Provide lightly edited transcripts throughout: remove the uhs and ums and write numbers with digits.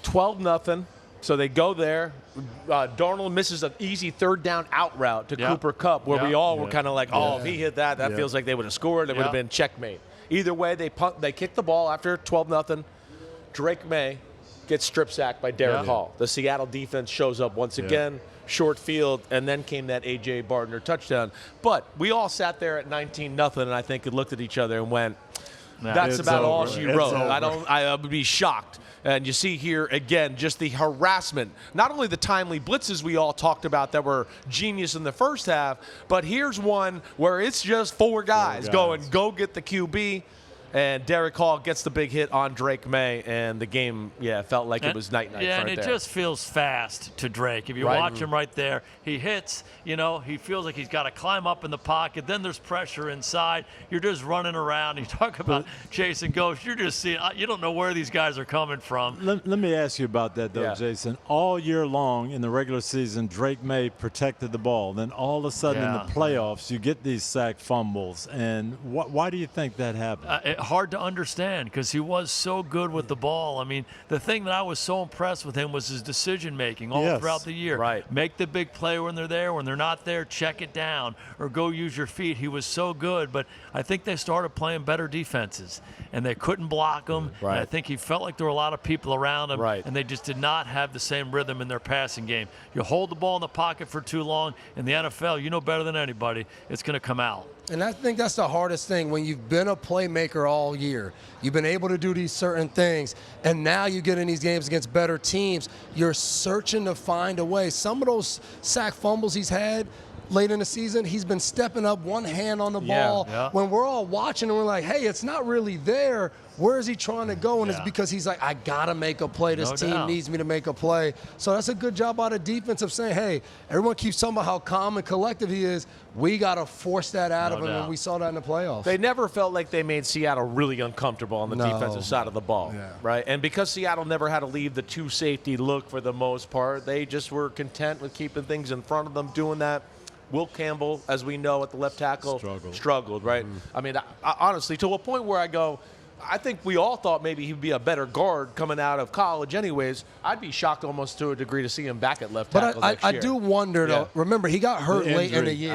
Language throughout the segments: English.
12-0. So they go there. Darnold misses an easy third down out route to Cooper Kupp, where we all were kind of like, if he hit that, that feels like they would have scored. It would have been checkmate. Either way, they kick the ball after 12-0. Drake Maye gets strip sacked by Derek Hall. The Seattle defense shows up once again, short field, and then came that A.J. Bardner touchdown. But we all sat there at 19-0, and I think looked at each other and went, that's about all she wrote. I would be shocked. And you see here, again, just the harassment. Not only the timely blitzes we all talked about that were genius in the first half, but here's one where it's just four guys going, go get the QB. And Derek Hall gets the big hit on Drake Maye, and the game, felt like it was night-night. Yeah, and it just feels fast to Drake. If you watch him right there, he hits, he feels like he's got to climb up in the pocket. Then there's pressure inside. You're just running around. You talk about Jason Ghost. You're just seeing, you don't know where these guys are coming from. Let me ask you about that, though, Jason. All year long in the regular season, Drake Maye protected the ball. Then all of a sudden in the playoffs, you get these sack fumbles. And why do you think that happened? Hard to understand because he was so good with the ball. I mean, the thing that I was so impressed with him was his decision-making all throughout the year. Make the big play when they're there. When they're not there, check it down or go use your feet. He was so good, but I think they started playing better defenses, and they couldn't block him. And I think he felt like there were a lot of people around him, and they just did not have the same rhythm in their passing game. You hold the ball in the pocket for too long, in the NFL, you know better than anybody, it's going to come out. And I think that's the hardest thing when you've been a playmaker all year. You've been able to do these certain things, and now you get in these games against better teams. You're searching to find a way. Some of those sack fumbles he's had late in the season, he's been stepping up, one hand on the ball. When we're all watching and we're like, hey, it's not really there. Where is he trying to go? And it's because he's like, I got to make a play. This team needs me to make a play. So that's a good job out of defense of saying, hey, everyone keeps talking about how calm and collective he is. We got to force that out of him, and we saw that in the playoffs. They never felt like they made Seattle really uncomfortable on the defensive side of the ball, right? And because Seattle never had to leave the two-safety look for the most part, they just were content with keeping things in front of them, doing that. Will Campbell, as we know, at the left tackle, struggled, right? I mean, honestly, to a point where I go, I think we all thought maybe he'd be a better guard coming out of college anyways. I'd be shocked almost to a degree to see him back at left tackle next year. I do wonder, though. Remember, he got hurt late in the year.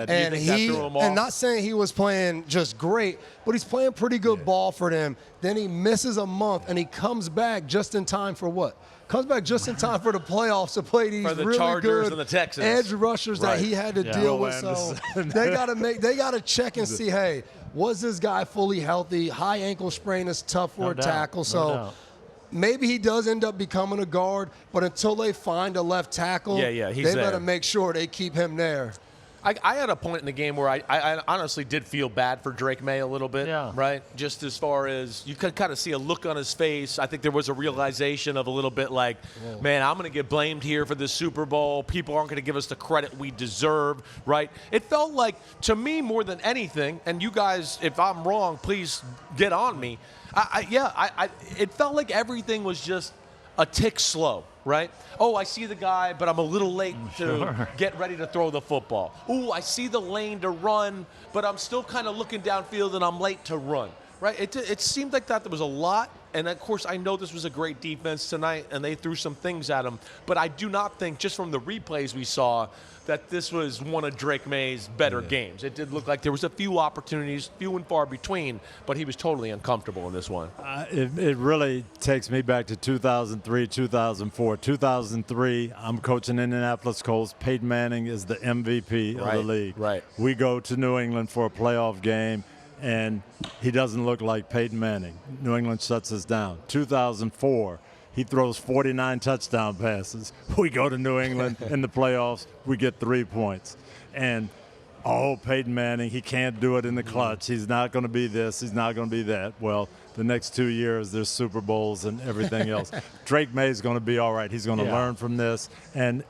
And not saying he was playing just great, but he's playing pretty good ball for them. Then he misses a month, and he comes back just in time for what? Comes back just in time for the playoffs to play these really Chargers good and the Texans. edge rushers that he had to deal with. So they got to check and see, hey, was this guy fully healthy? High ankle sprain is tough for a tackle. So maybe he does end up becoming a guard, but until they find a left tackle, they better make sure they keep him there. I had a point in the game where I honestly did feel bad for Drake Maye a little bit, right? Just as far as you could kind of see a look on his face. I think there was a realization of a little bit like, man, I'm going to get blamed here for this Super Bowl. People aren't going to give us the credit we deserve, right? It felt like, to me, more than anything, and you guys, if I'm wrong, please get on me. It felt like everything was just a tick slow, right? Oh, I see the guy, but I'm a little late to get ready to throw the football. Ooh, I see the lane to run, but I'm still kind of looking downfield and I'm late to run, right? It seemed like that there was a lot, and of course I know this was a great defense tonight and they threw some things at him, but I do not think, just from the replays we saw, that this was one of Drake Maye's better games. It did look like there was a few opportunities, few and far between, but he was totally uncomfortable in this one. It really takes me back to 2003, 2004. 2003, I'm coaching Indianapolis Colts. Peyton Manning is the MVP of the league. We go to New England for a playoff game, and he doesn't look like Peyton Manning. New England shuts us down. 2004, he throws 49 touchdown passes. We go to New England in the playoffs. We get 3 points. And, Peyton Manning, he can't do it in the clutch. He's not going to be this. He's not going to be that. Well, the next 2 years, there's Super Bowls and everything else. Drake Maye is going to be all right. He's going to learn from this. And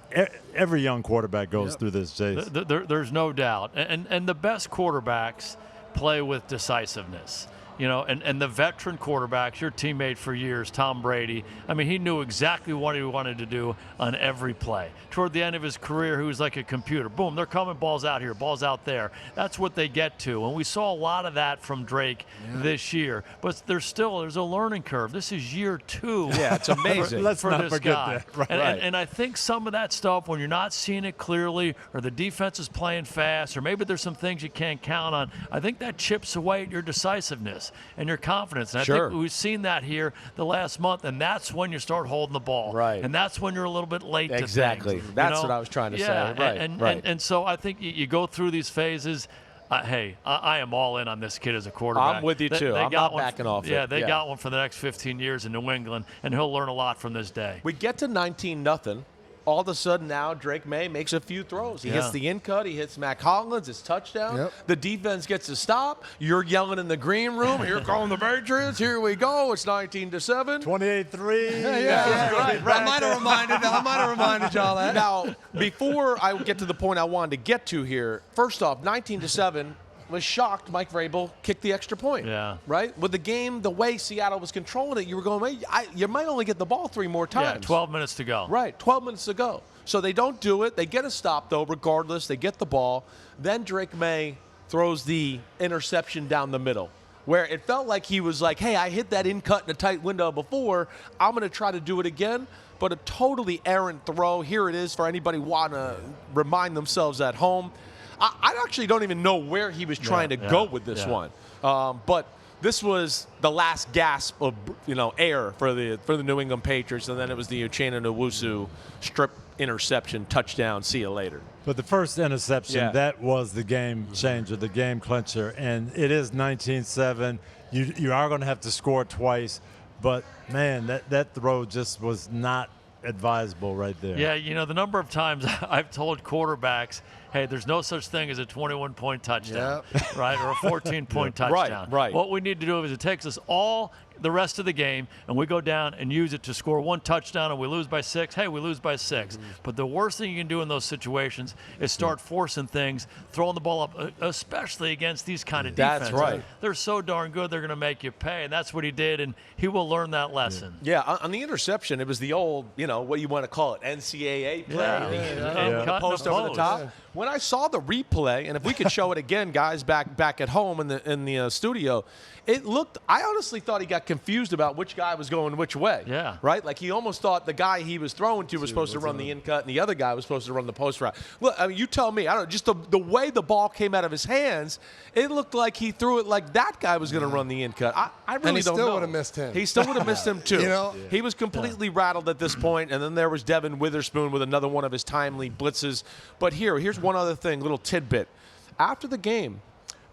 every young quarterback goes through this, Jason. There's no doubt. And the best quarterbacks play with decisiveness. and the veteran quarterbacks, your teammate for years, Tom Brady, I mean, he knew exactly what he wanted to do on every play. Toward the end of his career, he was like a computer. Boom, they're coming, balls out here, balls out there. That's what they get to. And we saw a lot of that from Drake this year. But there's a learning curve. This is year 2. Yeah, it's amazing. Let's for not this forget guy. that. Right. And I think some of that stuff, when you're not seeing it clearly, or the defense is playing fast, or maybe there's some things you can't count on, I think that chips away at your decisiveness and your confidence. And I think we've seen that here the last month, and that's when you start holding the ball. Right. And that's when you're a little bit late to exactly. things. That's what I was trying to say. Right. And so I think you go through these phases. Hey, I am all in on this kid as a quarterback. I'm with you, too. I'm not backing off. Yeah, they got one for the next 15 years in New England, and he'll learn a lot from this day. We get to 19-0. All of a sudden now Drake Maye makes a few throws. He hits the in cut. He hits Mac Hollins. It's touchdown. Yep. The defense gets a stop. You're yelling in the green room. Here come the Patriots. Here we go. It's 19-7. 28-3. Yeah, right. I might have reminded y'all that. Now, before I get to the point I wanted to get to here, first off, 19-7. Was shocked Mike Vrabel kicked the extra point. Yeah. Right? With the game, the way Seattle was controlling it, you were going, you might only get the ball 3 more times. Yeah, 12 minutes to go. Right, 12 minutes to go. So they don't do it. They get a stop, though, regardless. They get the ball. Then Drake Maye throws the interception down the middle, where it felt like he was like, hey, I hit that in-cut in a tight window before. I'm going to try to do it again. But a totally errant throw. Here it is for anybody wanting to remind themselves at home. I actually don't even know where he was trying to go with this one. But this was the last gasp of air for the New England Patriots, and then it was the Uchenna Nwosu strip interception touchdown. See you later. But the first interception, that was the game changer, the game clincher, and it is 19-7. You are going to have to score twice, but man, that throw just was not advisable right there. Yeah, the number of times I've told quarterbacks, hey, there's no such thing as a 21-point touchdown, right, or a 14-point touchdown. Right. What we need to do is it takes us all the rest of the game, and we go down and use it to score 1 touchdown, and we lose by 6. Hey, we lose by 6. But the worst thing you can do in those situations is start forcing things, throwing the ball up, especially against these kind of defenses. That's right. They're so darn good, they're going to make you pay, and that's what he did, and he will learn that lesson. Yeah, on the interception, it was the old, what you want to call it, NCAA play. The post over the top. When I saw the replay, and if we could show it again, guys, back at home in the studio, it looked. I honestly thought he got confused about which guy was going which way. Yeah. Right. Like he almost thought the guy he was throwing to was supposed to run the in cut, and the other guy was supposed to run the post route. Look, I mean, you tell me. I don't know. Just the way the ball came out of his hands, it looked like he threw it like that guy was going to run the in cut. I really don't know. And he still would have missed him. He still would have missed him too. He was completely rattled at this point, and then there was Devin Witherspoon with another one of his timely blitzes. But here's one other thing, little tidbit. After the game,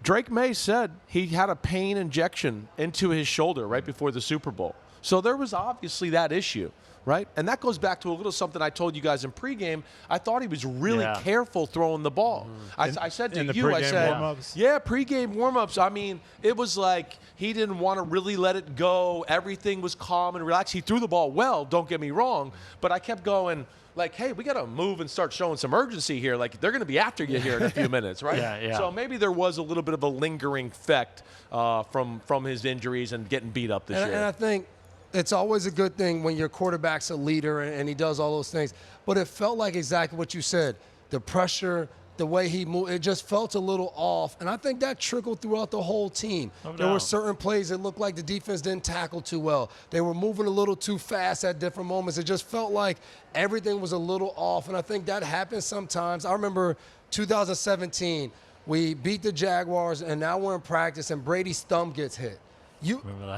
Drake Maye said he had a pain injection into his shoulder right before the Super Bowl. So there was obviously that issue, right? And that goes back to a little something I told you guys in pregame. I thought he was really careful throwing the ball. I said to you, I said, warm-ups? Pregame warm-ups. I mean, it was like he didn't want to really let it go. Everything was calm and relaxed. He threw the ball well, don't get me wrong, but I kept going, like, hey, we got to move and start showing some urgency here. Like, they're going to be after you here in a few minutes, right? Yeah. So maybe there was a little bit of a lingering effect from his injuries and getting beat up this year. And I think it's always a good thing when your quarterback's a leader and he does all those things. But it felt like exactly what you said. The pressure, the way he moved, it just felt a little off. And I think that trickled throughout the whole team. There were certain plays that looked like the defense didn't tackle too well. They were moving a little too fast at different moments. It just felt like everything was a little off. And I think that happens sometimes. I remember 2017, we beat the Jaguars, and now we're in practice, and Brady's thumb gets hit.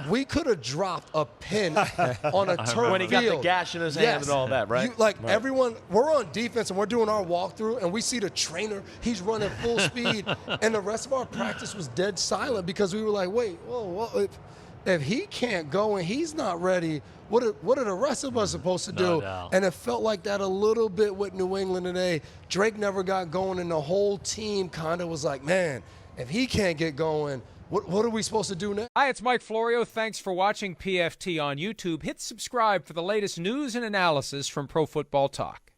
We could have dropped a pin on a turf when he got the gash in his hand and all that, right? Everyone, we're on defense and we're doing our walkthrough, and we see the trainer, he's running full speed, and the rest of our practice was dead silent because we were like, wait, whoa, if he can't go and he's not ready, what are the rest of us supposed to do? No doubt. And it felt like that a little bit with New England today. Drake never got going, and the whole team kind of was like, man, if he can't get going, what are we supposed to do next? Hi, it's Mike Florio. Thanks for watching PFT on YouTube. Hit subscribe for the latest news and analysis from Pro Football Talk.